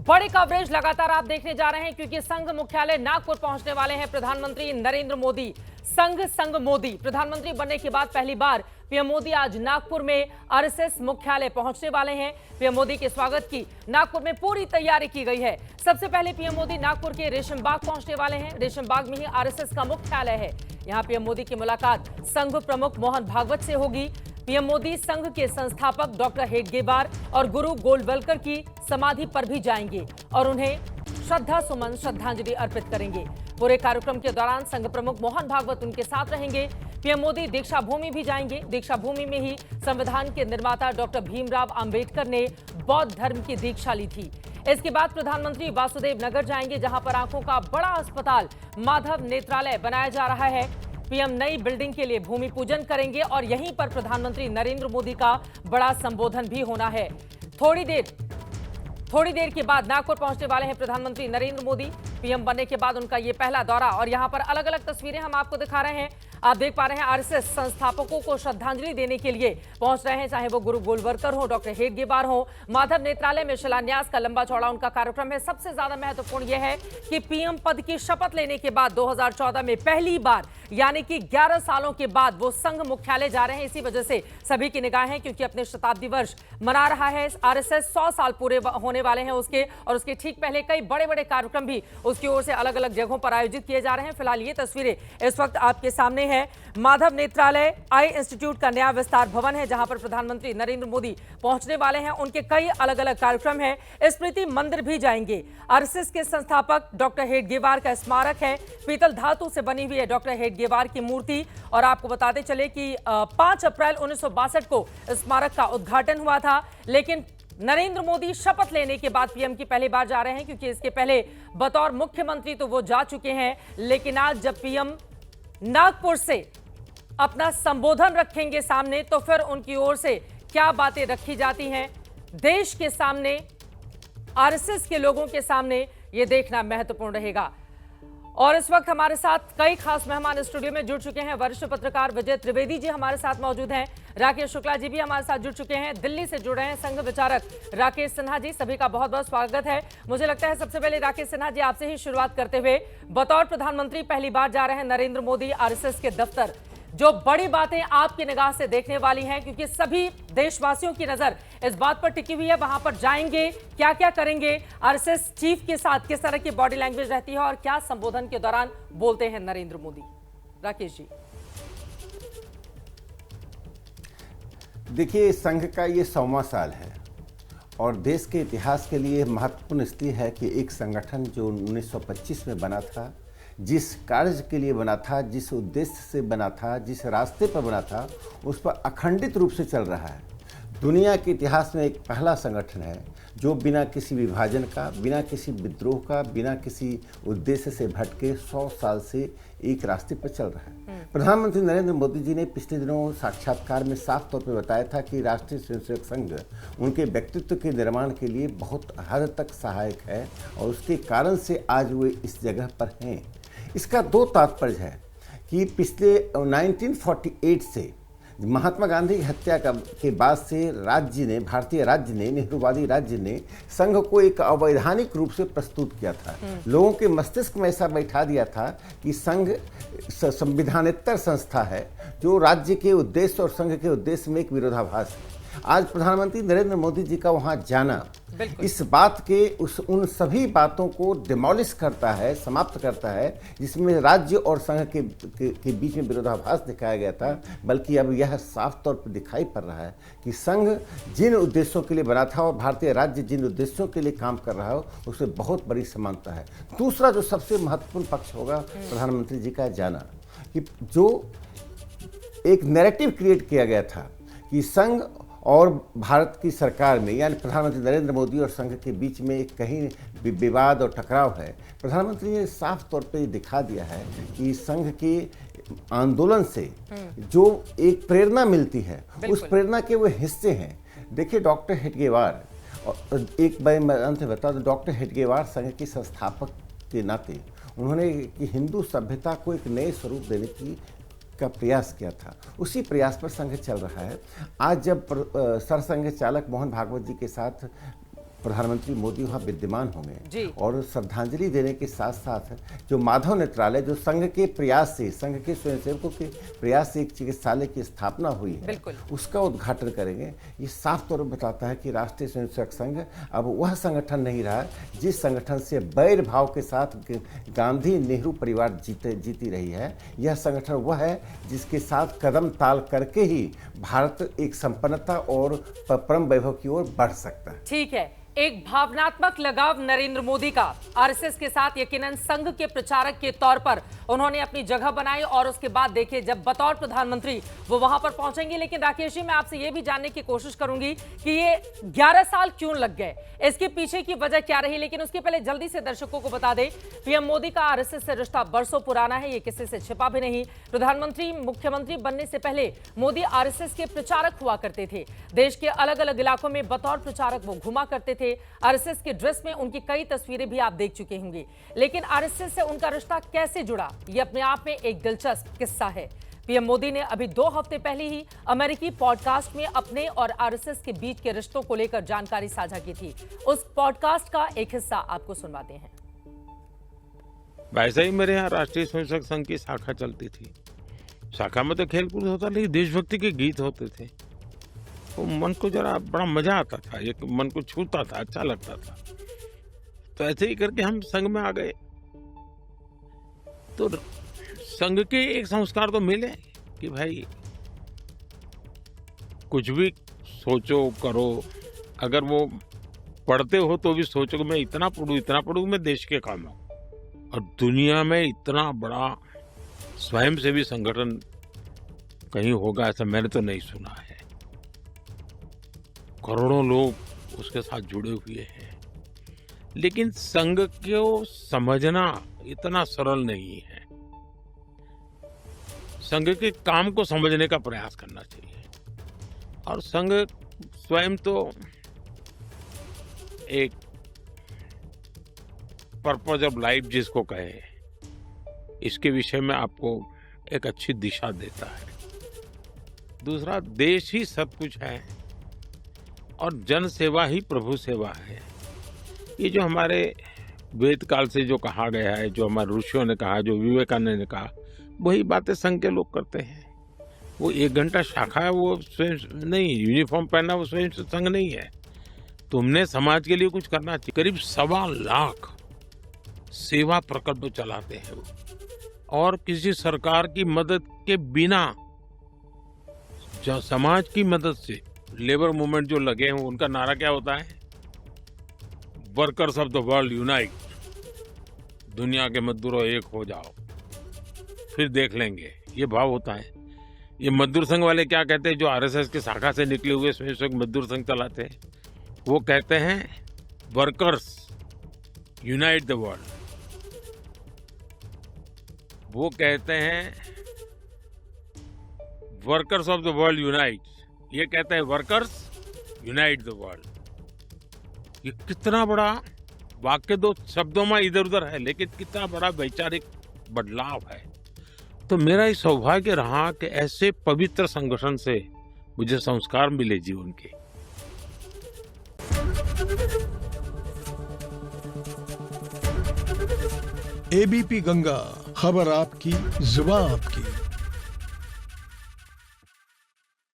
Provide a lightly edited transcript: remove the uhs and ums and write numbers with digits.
बड़ी कवरेज लगातार आप देखने जा रहे हैं क्योंकि संघ मुख्यालय नागपुर पहुंचने वाले हैं प्रधानमंत्री नरेंद्र मोदी। संघ मोदी प्रधानमंत्री बनने के बाद पहली बार पीएम मोदी आज नागपुर में आरएसएस मुख्यालय पहुंचने वाले हैं। पीएम मोदी के स्वागत की नागपुर में पूरी तैयारी की गई है। सबसे पहले पीएम मोदी नागपुर के रेशम बाग पहुंचने वाले हैं। रेशम बाग में ही आरएसएस का मुख्यालय है। यहां पीएम मोदी की मुलाकात संघ प्रमुख मोहन भागवत से होगी। पीएम मोदी संघ के संस्थापक डॉक्टर हेडगेवार और गुरु गोलवलकर की समाधि पर भी जाएंगे और उन्हें श्रद्धांजलि अर्पित करेंगे। पूरे कार्यक्रम के दौरान संघ प्रमुख मोहन भागवत उनके साथ रहेंगे। पीएम मोदी दीक्षा भूमि भी जाएंगे। दीक्षा भूमि में ही संविधान के निर्माता डॉक्टर भीमराव अंबेडकर ने बौद्ध धर्म की दीक्षा ली थी। इसके बाद प्रधानमंत्री वासुदेव नगर जाएंगे, जहां पर आंखों का बड़ा अस्पताल माधव नेत्रालय बनाया जा रहा है। पीएम नई बिल्डिंग के लिए भूमि पूजन करेंगे और यहीं पर प्रधानमंत्री नरेंद्र मोदी का बड़ा संबोधन भी होना है। थोड़ी देर के बाद नागपुर पहुंचने वाले हैं प्रधानमंत्री नरेंद्र मोदी। पीएम बनने के बाद उनका ये पहला दौरा और यहां पर अलग अलग तस्वीरें हम आपको दिखा रहे हैं। आप देख पा रहे हैं आरएसएस संस्थापकों को श्रद्धांजलि देने के लिए पहुंच रहे हैं, चाहे वो गुरु गोलवलकर हो, डॉक्टर हेडगेवार हो। माधव नेत्रालय में शिलान्यास का लंबा चौड़ा उनका कार्यक्रम है। सबसे ज्यादा महत्वपूर्ण यह है कि पीएम पद की शपथ लेने के बाद 2014 में पहली बार यानी कि 11 सालों के बाद वो संघ मुख्यालय जा रहे हैं। इसी वजह से सभी की निगाहें, क्योंकि अपने शताब्दी वर्ष मना रहा है आरएसएस। 100 साल पूरे होने वाले हैं उसके, और उसके ठीक पहले कई बड़े बड़े कार्यक्रम भी उसकी ओर से अलग अलग जगहों पर आयोजित किए जा रहे हैं। फिलहाल ये तस्वीरें इस वक्त आपके सामने है। माधव नेत्रालय आई इंस्टीट्यूट का नया विस्तार भवन है, जहां पर प्रधानमंत्री नरेंद्र मोदी पहुंचने वाले हैं। उनके कई अलग अलग कार्यक्रम हैं। स्मृति मंदिर भी जाएंगे। आरएसएस के संस्थापक डॉक्टर हेडगेवार का स्मारक है। पीतल धातु से बनी हुई है डॉक्टर हेडगेवार की मूर्ति। और आपको बताते चले कि 5 अप्रैल 1962 को स्मारक का उद्घाटन हुआ था। लेकिन नरेंद्र मोदी शपथ लेने के बाद पीएम की पहली बार जा रहे हैं, क्योंकि इसके पहले बतौर मुख्यमंत्री तो वो जा चुके हैं। लेकिन आज जब पीएम नागपुर से अपना संबोधन रखेंगे सामने, तो फिर उनकी ओर से क्या बातें रखी जाती हैं देश के सामने, आरएसएस के लोगों के सामने, यह देखना महत्वपूर्ण रहेगा। और इस वक्त हमारे साथ कई खास मेहमान स्टूडियो में जुड़ चुके हैं। वरिष्ठ पत्रकार विजय त्रिवेदी जी हमारे साथ मौजूद हैं। राकेश शुक्ला जी भी हमारे साथ जुड़ चुके हैं। दिल्ली से जुड़ रहे हैं संघ विचारक राकेश सिन्हा जी। सभी का बहुत बहुत स्वागत है। मुझे लगता है सबसे पहले राकेश सिन्हा जी आपसे ही शुरुआत करते हुए, बतौर प्रधानमंत्री पहली बार जा रहे हैं नरेंद्र मोदी आरएसएस के दफ्तर, जो बड़ी बातें आपकी निगाह से देखने वाली हैं, क्योंकि सभी देशवासियों की नजर इस बात पर टिकी हुई है, वहां पर जाएंगे, क्या क्या करेंगे, आरएसएस चीफ के साथ किस तरह की बॉडी लैंग्वेज रहती है और क्या संबोधन के दौरान बोलते हैं नरेंद्र मोदी। राकेश जी। देखिए, संघ का ये 100वां साल है और देश के इतिहास के लिए महत्वपूर्ण इसलिए है कि एक संगठन जो 1925 में बना था, जिस कार्य के लिए बना था, जिस उद्देश्य से बना था, जिस रास्ते पर बना था, उस पर अखंडित रूप से चल रहा है। दुनिया के इतिहास में एक पहला संगठन है जो बिना किसी विभाजन का, बिना किसी विद्रोह का, बिना किसी उद्देश्य से भटके 100 साल से एक रास्ते पर चल रहा है। प्रधानमंत्री नरेंद्र मोदी जी ने पिछले दिनों साक्षात्कार में साफ तौर पर बताया था कि राष्ट्रीय स्वयंसेवक संघ उनके व्यक्तित्व के निर्माण के लिए बहुत हद तक सहायक है और उसके कारण से आज वे इस जगह पर हैं। इसका 2 तात्पर्य है कि पिछले 1948 से महात्मा गांधी की हत्या के बाद से राज्य ने, भारतीय राज्य ने, नेहरूवादी राज्य ने संघ को एक अवैधानिक रूप से प्रस्तुत किया था। लोगों के मस्तिष्क में ऐसा बैठा दिया था कि संघ संविधानेतर संस्था है जो राज्य के उद्देश्य और संघ के उद्देश्य में एक विरोधाभास है। आज प्रधानमंत्री नरेंद्र मोदी जी का वहां जाना इस बात के उन सभी बातों को डिमोलिश करता है, समाप्त करता है, जिसमें राज्य और संघ के बीच में विरोधाभास दिखाया गया था। बल्कि अब यह साफ तौर पर दिखाई पड़ रहा है कि संघ जिन उद्देश्यों के लिए बना था और भारतीय राज्य जिन उद्देश्यों के लिए काम कर रहा हो, उसमें बहुत बड़ी समानता है। दूसरा जो सबसे महत्वपूर्ण पक्ष होगा प्रधानमंत्री जी का जाना, कि जो एक नैरेटिव क्रिएट किया गया था कि संघ और भारत की सरकार में, यानी प्रधानमंत्री नरेंद्र मोदी और संघ के बीच में एक कहीं विवाद और टकराव है। प्रधानमंत्री ने साफ तौर पे दिखा दिया है कि संघ के आंदोलन से जो एक प्रेरणा मिलती है, उस प्रेरणा के वो हिस्से हैं। देखिए, डॉक्टर हेडगेवार, और एक बार मैं अंत में बता दूं, डॉक्टर हेडगेवार संघ के संस्थापक के नाते उन्होंने कि हिंदू सभ्यता को एक नए स्वरूप देने की का प्रयास किया था। उसी प्रयास पर संघ चल रहा है। आज जब सरसंघ चालक मोहन भागवत जी के साथ प्रधानमंत्री मोदी वहाँ विद्यमान होंगे जी। और श्रद्धांजलि देने के साथ साथ जो माधव नेत्रालय, जो संघ के प्रयास से, संघ के स्वयंसेवकों के प्रयास से एक चिकित्सालय की स्थापना हुई है, उसका उद्घाटन करेंगे। ये साफ तौर पर बताता है कि राष्ट्रीय स्वयंसेवक संघ अब वह संगठन नहीं रहा जिस संगठन से वैर भाव के साथ गांधी नेहरू परिवार जीती रही है। यह संगठन वह है जिसके साथ कदम ताल करके ही भारत एक संपन्नता और परम वैभव की ओर बढ़ सकता है। ठीक है, एक भावनात्मक लगाव नरेंद्र मोदी का आरएसएस के साथ यकीनन संघ के प्रचारक के तौर पर उन्होंने अपनी जगह बनाई और उसके बाद देखिए जब बतौर प्रधानमंत्री वो वहां पर पहुंचेंगे। लेकिन राकेश जी, मैं आपसे ये भी जानने की कोशिश करूंगी कि ये 11 साल क्यों लग गए, इसके पीछे की वजह क्या रही। लेकिन उसके पहले जल्दी से दर्शकों को बता दें, पीएम मोदी का आरएसएस से रिश्ता बरसों पुराना है, ये किसी से छिपा भी नहीं। प्रधानमंत्री मुख्यमंत्री बनने से पहले मोदी आरएसएस के प्रचारक हुआ करते थे। देश के अलग अलग इलाकों में बतौर प्रचारक वो घुमा करते थे। आरएसएस के ड्रेस में उनकी कई तस्वीरें भी आप देख चुके होंगे। लेकिन आरएसएस से उनका रिश्ता कैसे जुड़ा, ये अपने आप में एक दिलचस्प किस्सा है। पीएम मोदी ने अभी 2 हफ्ते पहले ही अमेरिकी पॉडकास्ट में अपने और आरएसएस के बीच के रिश्तों को लेकर जानकारी साझा की थी। उस पॉडकास्ट का एक हिस्सा आपको सुनवाते हैं। वैसे ही मेरे यहाँ राष्ट्रीय स्वयंसेवक संघ की शाखा चलती थी। शाखा में तो खेलकूद होता, लेकिन देशभक्ति के गीत होते थे। तो मन को जरा बड़ा मजा आता था, एक मन को छूता था, अच्छा लगता था। तो ऐसे ही करके हम संघ में आ गए। तो संघ के एक संस्कार तो मिले कि भाई कुछ भी सोचो करो, अगर वो पढ़ते हो तो भी सोचो कि मैं इतना पढ़ूं मैं देश के काम आऊं। और दुनिया में इतना बड़ा स्वयंसेवी संगठन कहीं होगा ऐसा मैंने तो नहीं सुना है। करोड़ों लोग उसके साथ जुड़े हुए हैं। लेकिन संघ को समझना इतना सरल नहीं है। संघ के काम को समझने का प्रयास करना चाहिए। और संघ स्वयं तो एक पर्पज ऑफ लाइफ जिसको कहे, इसके विषय में आपको एक अच्छी दिशा देता है। दूसरा, देश ही सब कुछ है और जन सेवा ही प्रभु सेवा है। ये जो हमारे वेद काल से जो कहा गया है, जो हमारे ऋषियों ने कहा, जो विवेकानंद ने कहा, वही बातें संघ के लोग करते हैं। वो 1 घंटा शाखा है, वो स्वयं नहीं, यूनिफॉर्म पहनना वो स्वयं संघ नहीं है। तुमने समाज के लिए कुछ करना चाहिए। करीब 1.25 लाख सेवा प्रकल्प चलाते हैं वो, और किसी सरकार की मदद के बिना, जो समाज की मदद से लेबर मूवमेंट जो लगे हैं, उनका नारा क्या होता है? Workers of the world unite. दुनिया के मजदूरों एक हो जाओ, फिर देख लेंगे, ये भाव होता है। ये मजदूर संघ वाले क्या कहते हैं, जो आरएसएस की शाखा से निकले हुए स्वयंसेवक मजदूर संघ चलाते हैं, वो कहते हैं वर्कर्स यूनाइट द वर्ल्ड। वो कहते हैं workers of the world unite, ये कहते हैं वर्कर्स यूनाइट द वर्ल्ड। ये कितना बड़ा वाक्य 2 शब्दों में इधर उधर है, लेकिन कितना बड़ा वैचारिक बदलाव है। तो मेरा ये सौभाग्य रहा कि ऐसे पवित्र संगठन से मुझे संस्कार मिले जीवन के। एबीपी गंगा, खबर आपकी, जुबान आपकी।